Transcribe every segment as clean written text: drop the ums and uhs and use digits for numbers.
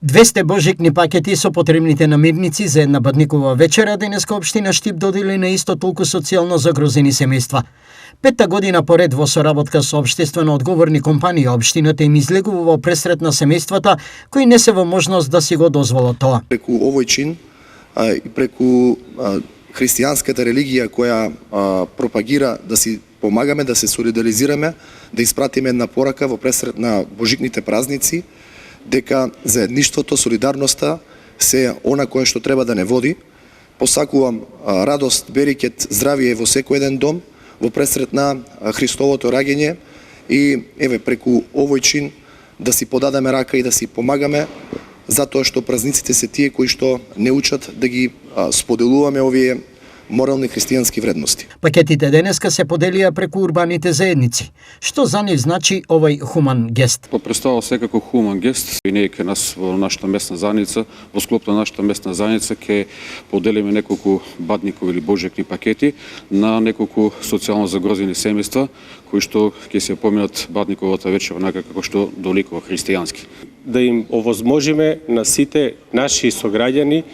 200 божикни пакети со потребните намирници за една бадникова вечера денеска општина Штип додели на исто толку социјално загрозени семејства. 5-та година поред во соработка со општествено одговорни компании, општината им излегува во пресрет на семејствата кои не се во можност да си го дозволат тоа. Преку овој чин и преку христијанската религија која пропагира да си помагаме, да се солидаризираме, да испратиме една порака во пресрет на божикните празници, дека заедништвото, солидарноста се она кое што треба да не води. Посакувам радост, берекет, здравие во секој еден дом, во пресрет на Христовото раѓање и еве преку овој чин да си подадеме рака и да си помагаме, затоа што празниците се тие кои што не учат да ги споделуваме овие морални христијански вредности. Пакетите денеска се поделија преку урбаните заедници. Што за нив значи овој хуман гест? Представува секако хуман гест и ние ке нас во нашата местна заедница, во склоп на нашата местна заедница ке поделиме неколку бадникови или божикни пакети на неколку социјално загрозени семејства кои што ќе се поминат бадниковата вечер онака како што доликува христијански. Да им овозможиме на сите наши сограѓани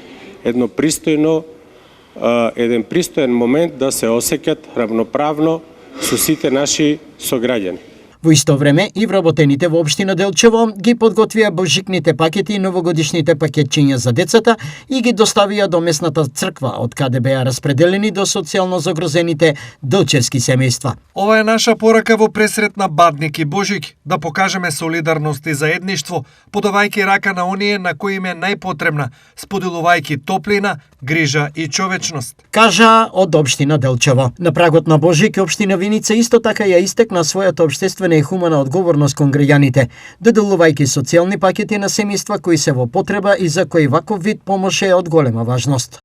еден пристоен момент да се осеќат равноправно со сите наши сограѓани. Во исто време и вработените во општина Делчево ги подготвија божикните пакети и новогодишните пакетчиња за децата и ги доставија до местната црква, од каде беа распределени до социјално загрозените делчевски семејства. Ова е наша порака во пресрет на Бадник и Божик, да покажеме солидарност и заедништво, подавајќи рака на оние на кои им е најпотребна, споделувајќи топлина, грижа и човечност. Кажа од општина Делчево. На прагот на Божик и општина Виница исто така ја истекна својата општествена и хумана одговорност кон граѓаните, доделувајќи социјални пакети на семејства кои се во потреба и за кои ваков вид помош е од голема важност.